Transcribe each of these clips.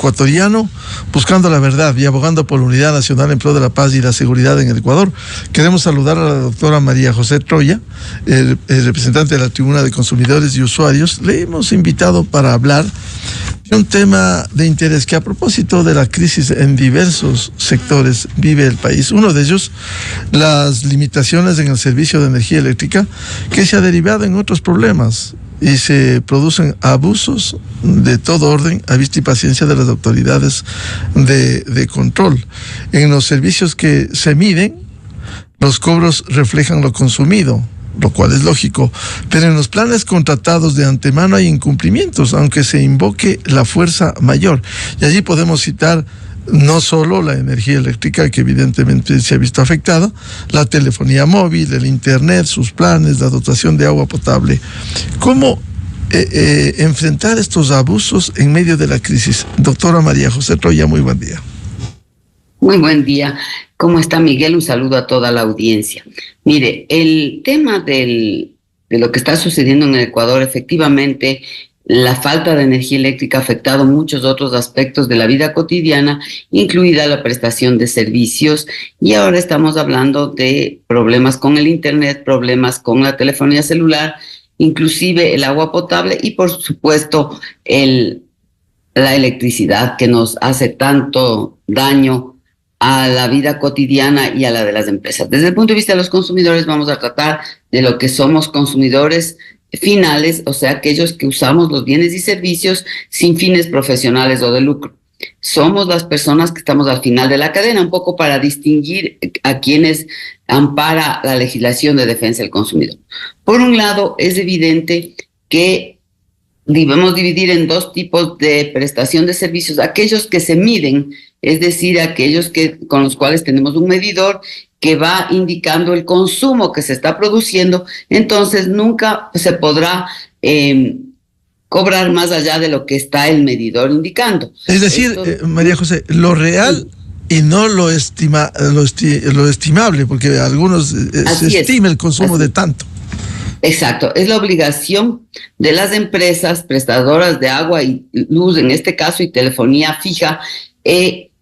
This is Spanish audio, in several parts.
ecuatoriano, buscando la verdad y abogando por la unidad nacional en pro de la paz y la seguridad en el Ecuador. Queremos saludar a la doctora María José Troya, el representante de la Tribuna de Consumidores y Usuarios. Le hemos invitado para hablar de un tema de interés que, a propósito de la crisis en diversos sectores vive el país. Uno de ellos, las limitaciones en el servicio de energía eléctrica, que se ha derivado en otros problemas y se producen abusos de todo orden a vista y paciencia de las autoridades de control. En los servicios que se miden, los cobros reflejan lo consumido, lo cual es lógico, pero en los planes contratados de antemano hay incumplimientos, aunque se invoque la fuerza mayor. Y allí podemos citar no solo la energía eléctrica, que evidentemente se ha visto afectada, la telefonía móvil, el internet, sus planes, la dotación de agua potable. ¿Cómo enfrentar estos abusos en medio de la crisis? Doctora María José Troya, muy buen día. Muy buen día. ¿Cómo está, Miguel? Un saludo a toda la audiencia. Mire, el tema de lo que está sucediendo en el Ecuador, efectivamente, la falta de energía eléctrica ha afectado muchos otros aspectos de la vida cotidiana, incluida la prestación de servicios, y ahora estamos hablando de problemas con el internet, problemas con la telefonía celular, inclusive el agua potable y, por supuesto, la electricidad, que nos hace tanto daño a la vida cotidiana y a la de las empresas. Desde el punto de vista de los consumidores, vamos a tratar de lo que somos consumidores finales, o sea, aquellos que usamos los bienes y servicios sin fines profesionales o de lucro. Somos las personas que estamos al final de la cadena, un poco para distinguir a quienes ampara la legislación de defensa del consumidor. Por un lado, es evidente que debemos dividir en dos tipos de prestación de servicios: aquellos que se miden, es decir, aquellos con los cuales tenemos un medidor que va indicando el consumo que se está produciendo. Entonces nunca se podrá cobrar más allá de lo que está el medidor indicando. Es decir, María José, lo real y no lo estimable, porque algunos se estima el consumo de tanto. Exacto, es la obligación de las empresas prestadoras de agua y luz, en este caso, y telefonía fija,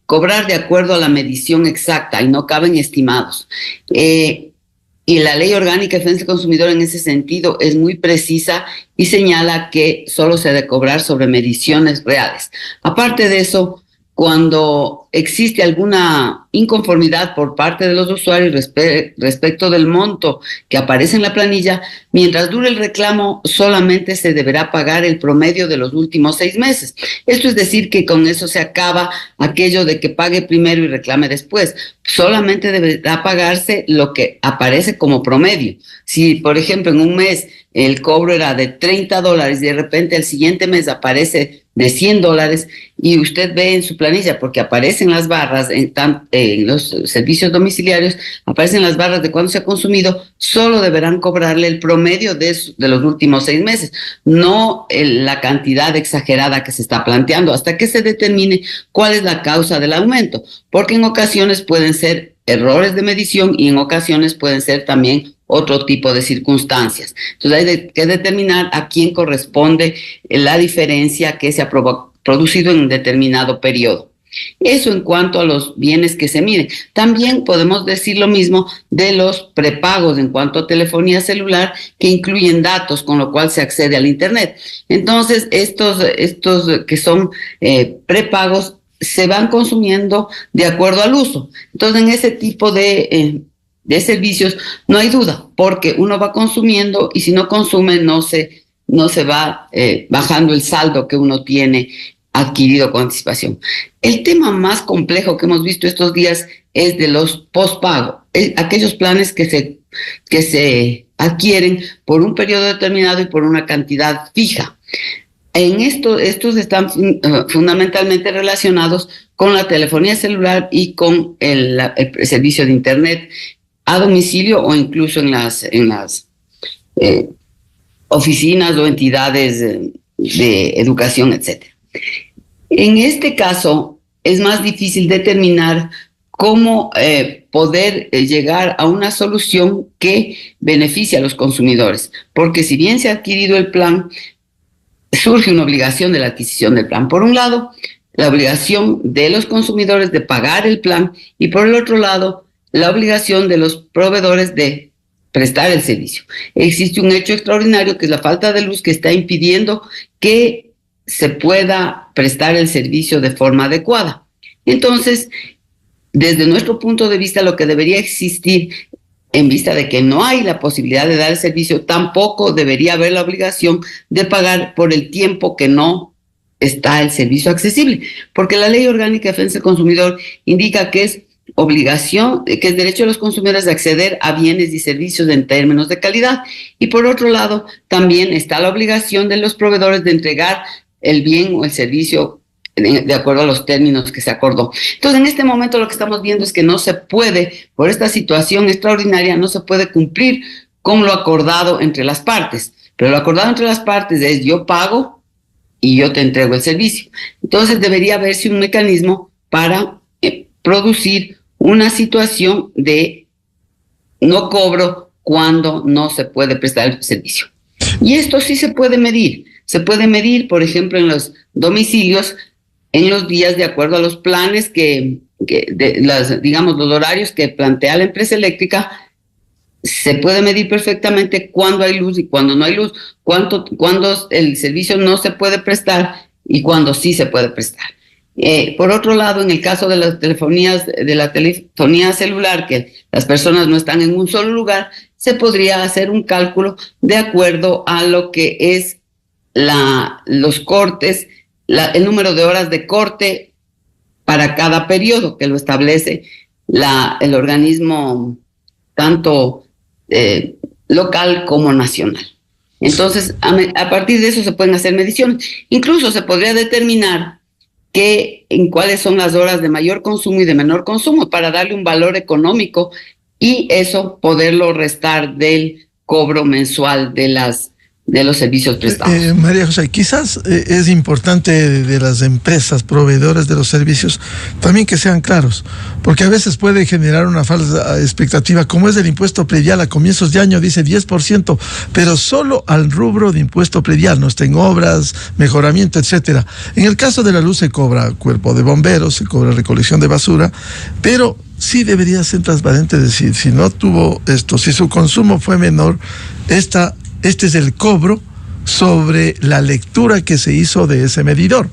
cobrar de acuerdo a la medición exacta, y no caben estimados. Y la Ley Orgánica de Defensa del Consumidor en ese sentido es muy precisa y señala que solo se debe cobrar sobre mediciones reales. Aparte de eso, cuando existe alguna inconformidad por parte de los usuarios respecto del monto que aparece en la planilla, mientras dure el reclamo, solamente se deberá pagar el promedio de los últimos 6 meses. Esto es decir, que con eso se acaba aquello de que pague primero y reclame después. Solamente deberá pagarse lo que aparece como promedio. Si, por ejemplo, en un mes el cobro era de $30 y de repente el siguiente mes aparece de $100, y usted ve en su planilla, porque aparecen las barras en los servicios domiciliarios, aparecen las barras de cuánto se ha consumido, solo deberán cobrarle el promedio de los últimos 6 meses, no la cantidad exagerada que se está planteando, hasta que se determine cuál es la causa del aumento, porque en ocasiones pueden ser errores de medición y en ocasiones pueden ser también otro tipo de circunstancias. Entonces hay que determinar a quién corresponde la diferencia que se ha producido en un determinado periodo. Eso en cuanto a los bienes que se miden. También podemos decir lo mismo de los prepagos en cuanto a telefonía celular, que incluyen datos, con lo cual se accede al Internet. Entonces, estos que son prepagos se van consumiendo de acuerdo al uso. Entonces, en ese tipo de servicios no hay duda, porque uno va consumiendo y si no consume no se va bajando el saldo que uno tiene adquirido con anticipación. El tema más complejo que hemos visto estos días es de los postpago, aquellos planes que se adquieren por un periodo determinado y por una cantidad fija. Estos están fundamentalmente relacionados con la telefonía celular y con el servicio de Internet a domicilio o incluso en las oficinas o entidades de educación, etc. En este caso es más difícil determinar cómo poder llegar a una solución que beneficie a los consumidores, porque si bien se ha adquirido el plan, surge una obligación de la adquisición del plan. Por un lado, la obligación de los consumidores de pagar el plan y por el otro lado, la obligación de los proveedores de prestar el servicio. Existe un hecho extraordinario que es la falta de luz que está impidiendo que se pueda prestar el servicio de forma adecuada. Entonces, desde nuestro punto de vista, lo que debería existir, en vista de que no hay la posibilidad de dar el servicio, tampoco debería haber la obligación de pagar por el tiempo que no está el servicio accesible, porque la Ley Orgánica de Defensa del Consumidor indica que es obligación, que es derecho de los consumidores de acceder a bienes y servicios en términos de calidad. Y por otro lado, también está la obligación de los proveedores de entregar el bien o el servicio de acuerdo a los términos que se acordó. Entonces, en este momento lo que estamos viendo es que no se puede, por esta situación extraordinaria, no se puede cumplir con lo acordado entre las partes. Pero lo acordado entre las partes es yo pago y yo te entrego el servicio. Entonces debería haberse un mecanismo para producir una situación de no cobro cuando no se puede prestar el servicio. Y esto sí se puede medir. Se puede medir, por ejemplo, en los domicilios, en los días de acuerdo a los planes digamos, los horarios que plantea la empresa eléctrica. Se puede medir perfectamente cuándo hay luz y cuándo no hay luz, cuándo el servicio no se puede prestar y cuándo sí se puede prestar. Por otro lado, en el caso de la telefonía celular, que las personas no están en un solo lugar, se podría hacer un cálculo de acuerdo a lo que es los cortes, el número de horas de corte para cada periodo, que lo establece el organismo tanto local como nacional. Entonces, a partir de eso se pueden hacer mediciones. Incluso se podría determinar en cuáles son las horas de mayor consumo y de menor consumo para darle un valor económico y eso poderlo restar del cobro mensual de los servicios prestados. María José, quizás es importante de las empresas proveedoras de los servicios también que sean claros, porque a veces puede generar una falsa expectativa, como es el impuesto predial. A comienzos de año dice 10%, pero solo al rubro de impuesto predial, no está en obras, mejoramiento, etcétera. En el caso de la luz se cobra cuerpo de bomberos, se cobra recolección de basura, pero sí debería ser transparente, decir, si no tuvo esto, si su consumo fue menor, este es el cobro sobre la lectura que se hizo de ese medidor.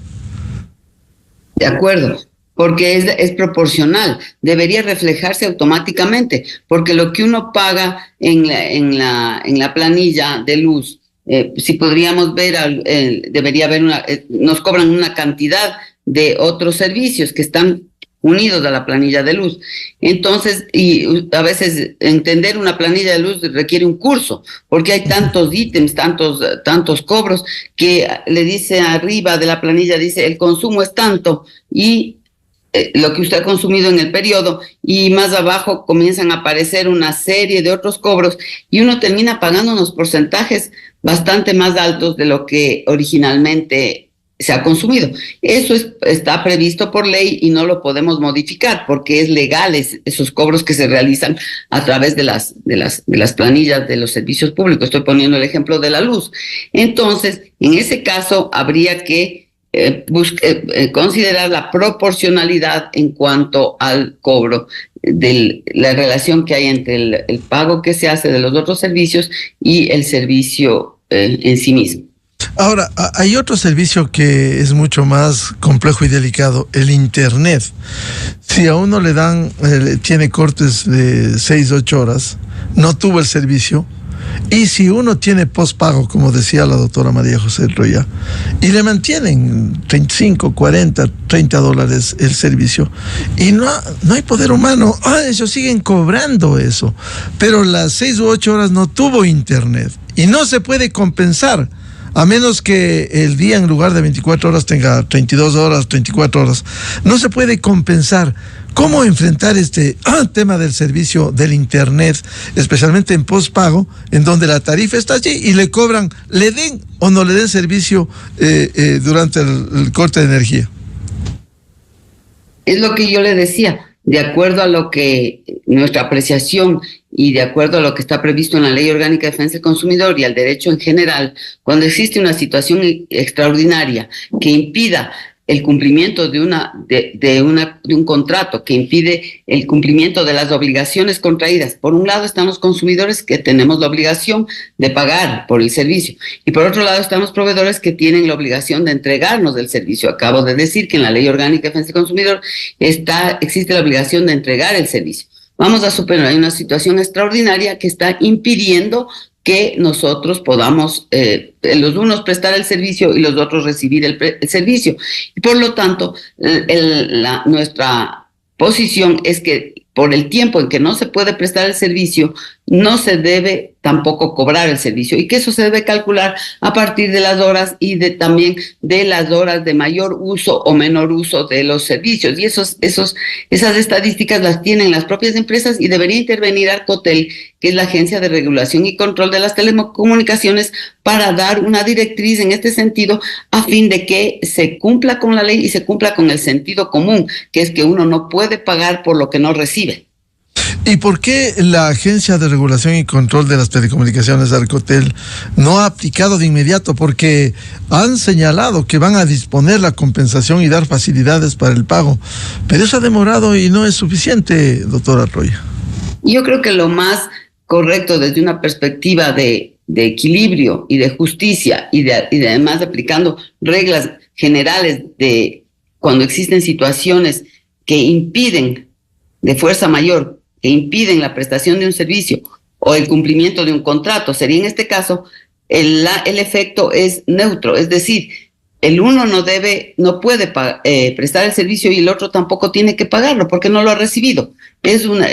De acuerdo, porque es proporcional, debería reflejarse automáticamente, porque lo que uno paga en la planilla de luz, si podríamos ver, debería haber nos cobran una cantidad de otros servicios que están unidos a la planilla de luz. Entonces, y a veces entender una planilla de luz requiere un curso, porque hay tantos ítems, tantos cobros, que le dice arriba de la planilla, dice el consumo es tanto, y lo que usted ha consumido en el periodo, y más abajo comienzan a aparecer una serie de otros cobros, y uno termina pagando unos porcentajes bastante más altos de lo que originalmente se ha consumido. Eso está previsto por ley y no lo podemos modificar porque es legal esos cobros que se realizan a través de las planillas de los servicios públicos. Estoy poniendo el ejemplo de la luz. Entonces, en ese caso habría que considerar la proporcionalidad en cuanto al cobro, de la relación que hay entre el pago que se hace de los otros servicios y el servicio en sí mismo. Ahora, hay otro servicio que es mucho más complejo y delicado, el Internet. Si a uno le dan, tiene cortes de 6-8 horas, no tuvo el servicio, y si uno tiene postpago, como decía la doctora María José Troya, y le mantienen 35, 40, 30 dólares el servicio, y no hay poder humano, ellos siguen cobrando eso, pero las 6 u 8 horas no tuvo Internet, y no se puede compensar, a menos que el día en lugar de 24 horas tenga 32 horas, 34 horas. No se puede compensar. ¿Cómo enfrentar este tema del servicio del Internet, especialmente en postpago, en donde la tarifa está allí y le cobran, le den o no le den servicio durante el corte de energía? Es lo que yo le decía. De acuerdo a lo que nuestra apreciación y de acuerdo a lo que está previsto en la Ley Orgánica de Defensa del Consumidor y al derecho en general, cuando existe una situación extraordinaria que impida el cumplimiento de un contrato que impide el cumplimiento de las obligaciones contraídas. Por un lado están los consumidores que tenemos la obligación de pagar por el servicio y por otro lado están los proveedores que tienen la obligación de entregarnos el servicio. Acabo de decir que en la Ley Orgánica de Defensa del Consumidor existe la obligación de entregar el servicio. Vamos a suponer, hay una extraordinaria que está impidiendo que nosotros podamos, los unos prestar el servicio y los otros recibir el servicio. Y por lo tanto, nuestra posición es que por el tiempo en que no se puede prestar el servicio, no se debe tampoco cobrar el servicio y que eso se debe calcular a partir de las horas y también de las horas de mayor uso o menor uso de los servicios. Y esas estadísticas las tienen las propias empresas y debería intervenir Arcotel, que es la Agencia de Regulación y Control de las Telecomunicaciones, para dar una directriz en este sentido a fin de que se cumpla con la ley y se cumpla con el sentido común, que es que uno no puede pagar por lo que no recibe. ¿Y por qué la Agencia de Regulación y Control de las Telecomunicaciones, Arcotel, no ha aplicado de inmediato? Porque han señalado que van a disponer la compensación y dar facilidades para el pago, pero eso ha demorado y no es suficiente, doctora Troya. Yo creo que lo más correcto desde una perspectiva de equilibrio y de justicia y de además aplicando reglas generales de cuando existen situaciones que impiden de fuerza mayor, que impiden la prestación de un servicio o el cumplimiento de un contrato, sería en este caso el efecto es neutro, es decir, el uno no puede prestar el servicio y el otro tampoco tiene que pagarlo porque no lo ha recibido. Es una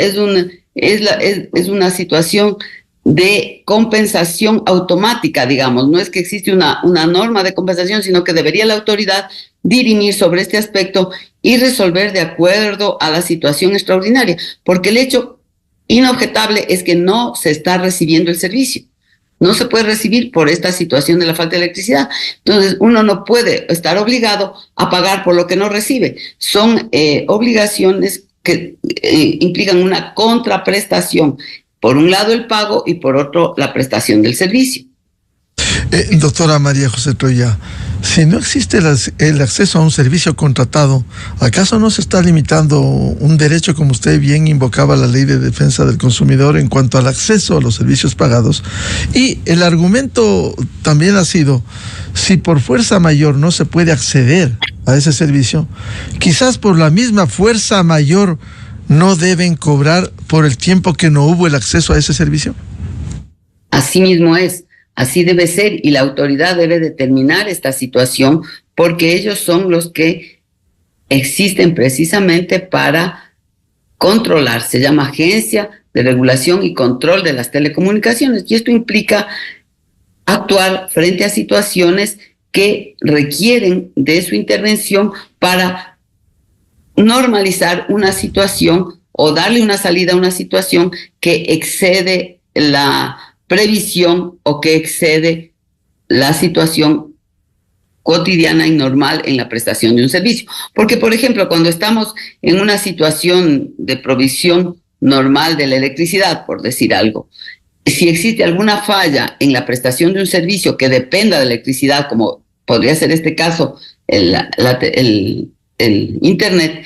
situación de compensación automática, digamos. No es que existe una norma de compensación, sino que debería la autoridad dirimir sobre este aspecto y resolver de acuerdo a la situación extraordinaria, porque el hecho inobjetable es que no se está recibiendo el servicio. No se puede recibir por esta situación de la falta de electricidad. Entonces, uno no puede estar obligado a pagar por lo que no recibe. Son obligaciones que implican una contraprestación. Por un lado el pago y por otro la prestación del servicio. Doctora María José Troya, si no existe el acceso a un servicio contratado, ¿acaso no se está limitando un derecho, como usted bien invocaba la Ley de Defensa del Consumidor en cuanto al acceso a los servicios pagados? Y el argumento también ha sido, si por fuerza mayor no se puede acceder a ese servicio, quizás por la misma fuerza mayor no deben cobrar por el tiempo que no hubo el acceso a ese servicio. Así mismo es. Así debe ser y la autoridad debe determinar esta situación porque ellos son los que existen precisamente para controlar. Se llama Agencia de Regulación y Control de las Telecomunicaciones y esto implica actuar frente a situaciones que requieren de su intervención para normalizar una situación o darle una salida a una situación que excede la previsión o que excede la situación cotidiana y normal en la prestación de un servicio. Porque, por ejemplo, cuando estamos en una situación de provisión normal de la electricidad, por decir algo, si existe alguna falla en la prestación de un servicio que dependa de la electricidad, como podría ser este caso, el Internet,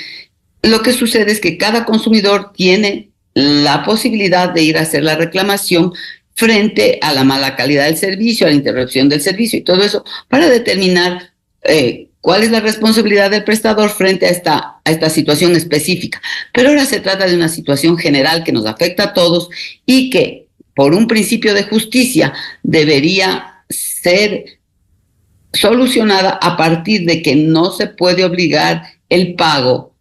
lo que sucede es que cada consumidor tiene la posibilidad de ir a hacer la reclamación frente a la mala calidad del servicio, a la interrupción del servicio y todo eso, para determinar cuál es la responsabilidad del prestador frente a esta situación específica. Pero ahora se trata de una situación general que nos afecta a todos y que, por un principio de justicia, debería ser solucionada a partir de que no se puede obligar el pago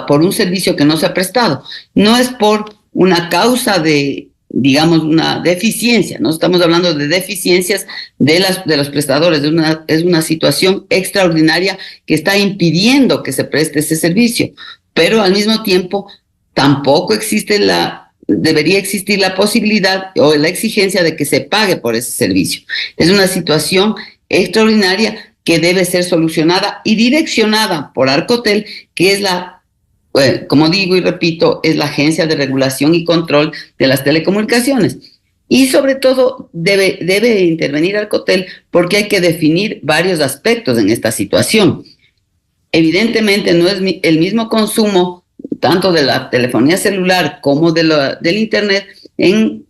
por un servicio que no se ha prestado. No es por una causa de, digamos, una deficiencia, no estamos hablando de deficiencias de los prestadores, es una situación extraordinaria que está impidiendo que se preste ese servicio, pero al mismo tiempo tampoco debería existir la posibilidad o la exigencia de que se pague por ese servicio. Es una situación extraordinaria que debe ser solucionada y direccionada por Arcotel, que es como digo y repito, es la Agencia de Regulación y Control de las Telecomunicaciones. Y sobre todo debe intervenir Arcotel porque hay que definir varios aspectos en esta situación. evidentemente no es el mismo consumo tanto de la telefonía celular como del Internet en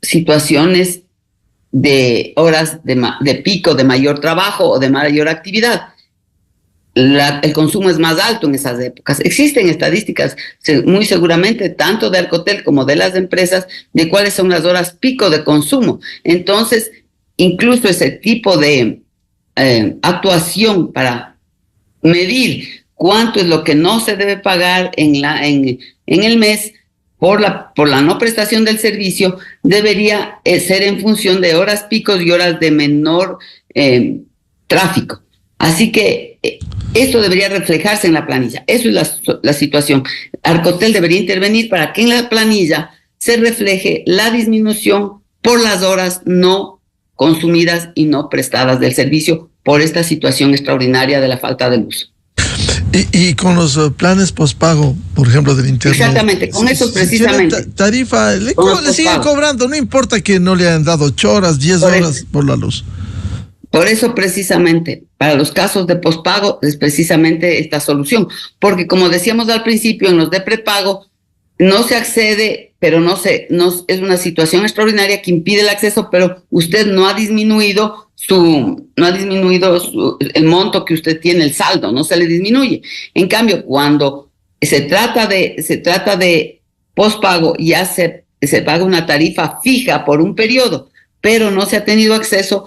situaciones de horas de pico, de mayor trabajo o de mayor actividad. El consumo es más alto en esas épocas. Existen estadísticas muy seguramente tanto de Arcotel como de las empresas de cuáles son las horas pico de consumo. Entonces, incluso ese tipo de actuación para medir cuánto es lo que no se debe pagar en el mes por la no prestación del servicio debería ser en función de horas picos y horas de menor tráfico. Así que esto debería reflejarse en la planilla. Eso es la situación. Arcotel debería intervenir para que en la planilla se refleje la disminución por las horas no consumidas y no prestadas del servicio por esta situación extraordinaria de la falta de luz. Y con los planes pospago, por ejemplo, del Internet. Exactamente, con eso precisamente. Tarifa, le siguen cobrando, no importa que no le hayan dado 8 horas, 10 horas por la luz. Por eso precisamente, para los casos de pospago es precisamente esta solución, porque como decíamos al principio, en los de prepago no se accede, pero no es una situación extraordinaria que impide el acceso, pero usted no ha disminuido el monto que usted tiene, el saldo, no se le disminuye. En cambio, cuando se trata de pospago, ya se paga una tarifa fija por un periodo, pero no se ha tenido acceso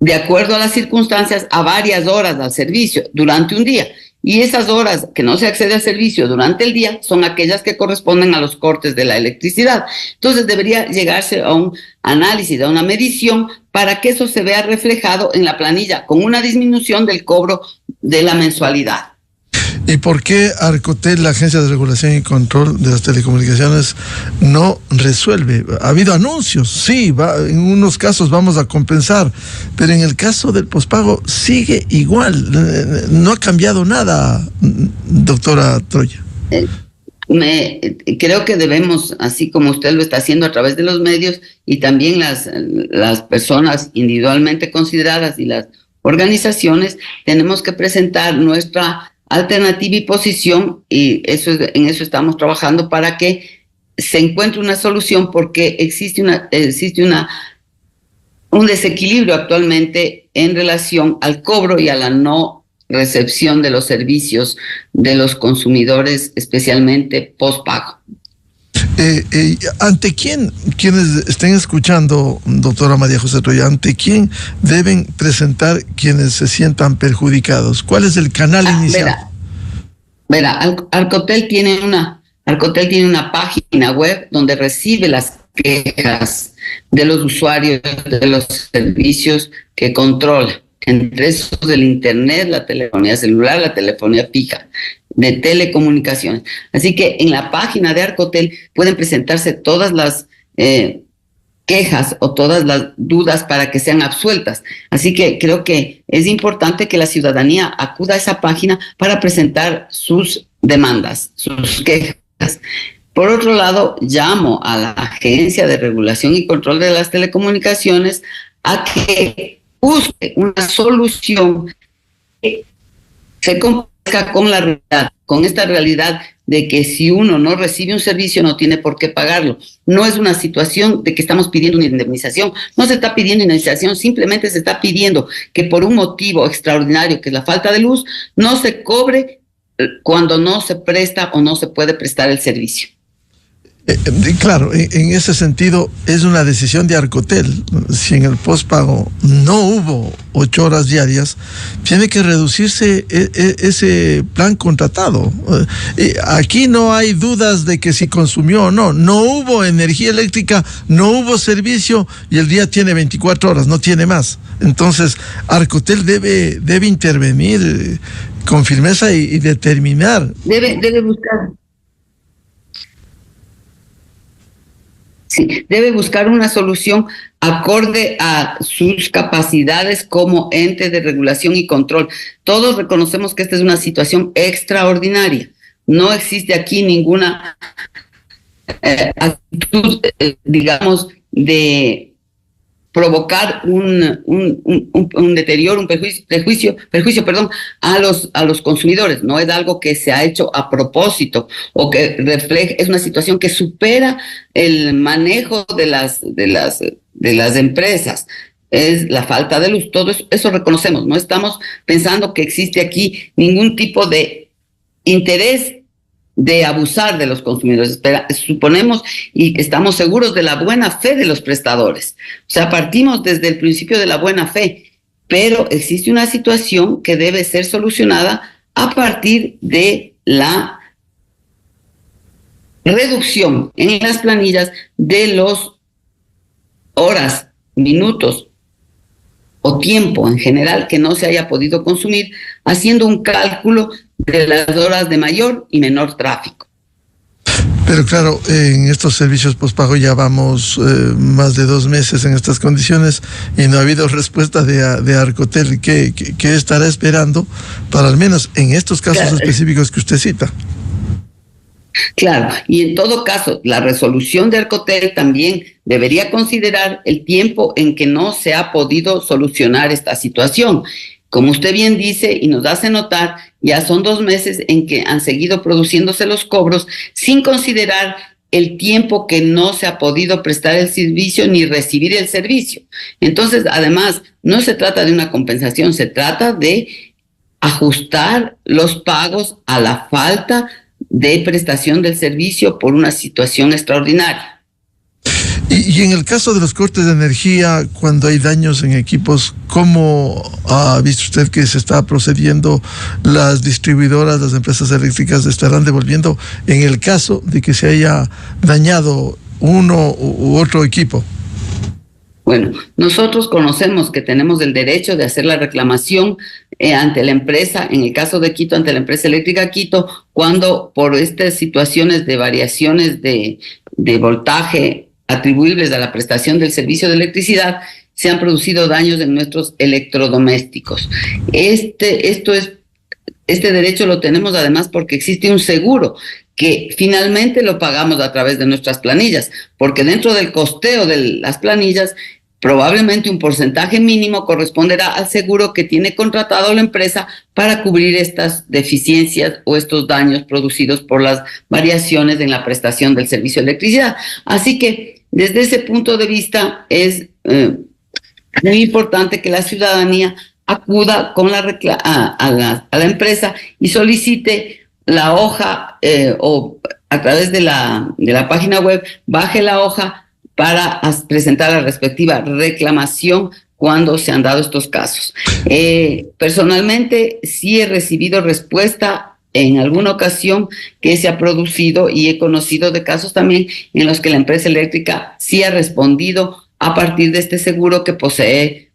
de acuerdo a las circunstancias, a varias horas al servicio durante un día. Y esas horas que no se accede al servicio durante el día son aquellas que corresponden a los cortes de la electricidad. Entonces debería llegarse a un análisis, a una medición, para que eso se vea reflejado en la planilla con una disminución del cobro de la mensualidad. ¿Y por qué Arcotel, la Agencia de Regulación y Control de las Telecomunicaciones, no resuelve? Ha habido anuncios, sí, en unos casos vamos a compensar, pero en el caso del pospago sigue igual, no ha cambiado nada, doctora Troya. Creo que debemos, así como usted lo está haciendo a través de los medios y también las personas individualmente consideradas y las organizaciones, tenemos que presentar nuestra alternativa y posición, y en eso estamos trabajando para que se encuentre una solución, porque existe un desequilibrio actualmente en relación al cobro y a la no recepción de los servicios de los consumidores, especialmente postpago. ¿Ante quienes estén escuchando, doctora María José Troya, ante quién deben presentar quienes se sientan perjudicados? ¿Cuál es el canal inicial? Arcotel tiene una página web donde recibe las quejas de los usuarios de los servicios que controla, entre esos del Internet, la telefonía celular, la telefonía fija, de telecomunicaciones. Así que en la página de Arcotel pueden presentarse todas las quejas o todas las dudas para que sean absueltas. Así que creo que es importante que la ciudadanía acuda a esa página para presentar sus demandas, sus quejas. Por otro lado, llamo a la Agencia de Regulación y Control de las Telecomunicaciones a que busque una solución que se complazca con la realidad, con esta realidad de que si uno no recibe un servicio no tiene por qué pagarlo. No es una situación de que estamos pidiendo una indemnización, no se está pidiendo indemnización, simplemente se está pidiendo que por un motivo extraordinario, que es la falta de luz, no se cobre cuando no se presta o no se puede prestar el servicio. Claro, en ese sentido es una decisión de Arcotel. Si en el postpago no hubo 8 horas diarias, tiene que reducirse ese plan contratado. Aquí no hay dudas de que si consumió o no. No hubo energía eléctrica, no hubo servicio y el día tiene 24 horas, no tiene más. Entonces, Arcotel debe intervenir con firmeza y determinar. Debe buscar. Sí, debe buscar una solución acorde a sus capacidades como ente de regulación y control. Todos reconocemos que esta es una situación extraordinaria. No existe aquí ninguna actitud, digamos, de provocar un deterioro, un perjuicio, perdón, a los consumidores. No es algo que se ha hecho a propósito o que refleja, es una situación que supera el manejo de las empresas. Es la falta de luz, todo eso reconocemos. No estamos pensando que existe aquí ningún tipo de interés de abusar de los consumidores. Suponemos y estamos seguros de la buena fe de los prestadores. O sea, partimos desde el principio de la buena fe, pero existe una situación que debe ser solucionada a partir de la reducción en las planillas de los horas, minutos o tiempo en general que no se haya podido consumir, haciendo un cálculo de las horas de mayor y menor tráfico. Pero claro, en estos servicios postpago ya vamos más de 2 meses en estas condiciones y no ha habido respuesta de Arcotel. ¿Qué estará esperando para al menos en estos casos específicos que usted cita? Claro, y en todo caso, la resolución de Arcotel también debería considerar el tiempo en que no se ha podido solucionar esta situación. Como usted bien dice y nos hace notar, ya son 2 meses en que han seguido produciéndose los cobros sin considerar el tiempo que no se ha podido prestar el servicio ni recibir el servicio. Entonces, además, no se trata de una compensación, se trata de ajustar los pagos a la falta de prestación del servicio por una situación extraordinaria. Y en el caso de los cortes de energía, cuando hay daños en equipos, ¿cómo ha visto usted que se está procediendo? Las distribuidoras, las empresas eléctricas estarán devolviendo en el caso de que se haya dañado uno u otro equipo. Bueno, nosotros conocemos que tenemos el derecho de hacer la reclamación ante la empresa, en el caso de Quito, ante la empresa eléctrica Quito, cuando por estas situaciones de variaciones de voltaje atribuibles a la prestación del servicio de electricidad, se han producido daños en nuestros electrodomésticos. Este derecho lo tenemos además porque existe un seguro que finalmente lo pagamos a través de nuestras planillas, porque dentro del costeo de las planillas, probablemente un porcentaje mínimo corresponderá al seguro que tiene contratado la empresa para cubrir estas deficiencias o estos daños producidos por las variaciones en la prestación del servicio de electricidad. Así que desde ese punto de vista es muy importante que la ciudadanía acuda con a la empresa y solicite la hoja o a través de la página web, baje la hoja para presentar la respectiva reclamación cuando se han dado estos casos. Personalmente sí he recibido respuesta en alguna ocasión que se ha producido y he conocido de casos también en los que la empresa eléctrica sí ha respondido a partir de este seguro que posee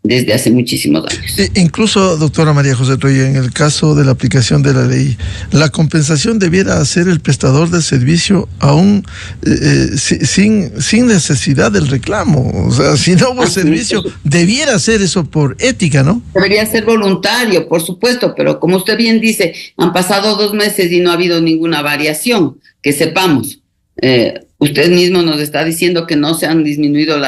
desde hace muchísimos años. Incluso, doctora María José Troya, en el caso de la aplicación de la ley, la compensación debiera hacer el prestador del servicio aún sin necesidad del reclamo. O sea, si no hubo servicio, debiera hacer eso por ética, ¿no? Debería ser voluntario, por supuesto, pero como usted bien dice, han pasado 2 meses y no ha habido ninguna variación, que sepamos. Usted mismo nos está diciendo que no se han disminuido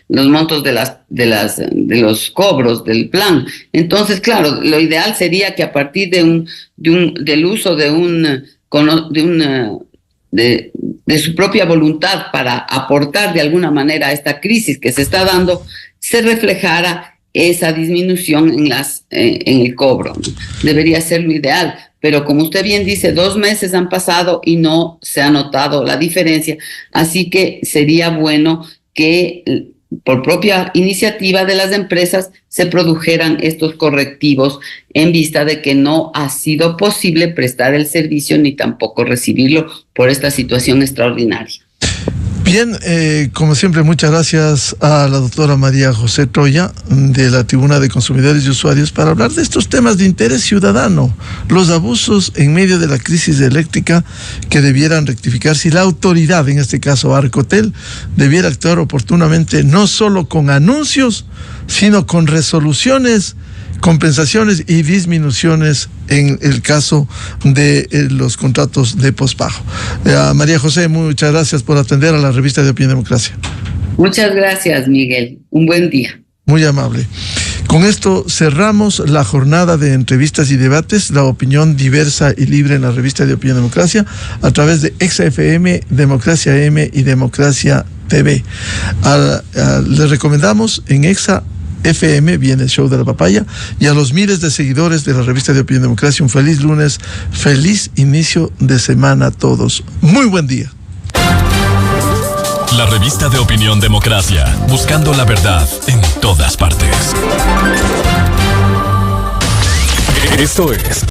los montos de los cobros del plan. Entonces, claro, lo ideal sería que a partir del uso de su propia voluntad para aportar de alguna manera a esta crisis que se está dando, se reflejara esa disminución en el cobro. Debería ser lo ideal. Pero como usted bien dice, 2 meses han pasado y no se ha notado la diferencia. Así que sería bueno que por propia iniciativa de las empresas se produjeran estos correctivos en vista de que no ha sido posible prestar el servicio ni tampoco recibirlo por esta situación extraordinaria. Bien, como siempre, muchas gracias a la doctora María José Troya de la Tribuna de Consumidores y Usuarios para hablar de estos temas de interés ciudadano, los abusos en medio de la crisis eléctrica que debieran rectificarse y la autoridad, en este caso Arcotel, debiera actuar oportunamente no solo con anuncios, sino con resoluciones, compensaciones y disminuciones en el caso de los contratos de pospago. María José, muchas gracias por atender a la revista de Opinión Democracia. Muchas gracias, Miguel. Un buen día. Muy amable. Con esto cerramos la jornada de entrevistas y debates, la opinión diversa y libre en la revista de Opinión Democracia, a través de Exa FM, Democracia M y Democracia TV. Les recomendamos en Exa FM, viene el show de la papaya, y a los miles de seguidores de la revista de Opinión Democracia, un feliz lunes, feliz inicio de semana a todos. Muy buen día. La revista de Opinión Democracia, buscando la verdad en todas partes. Esto es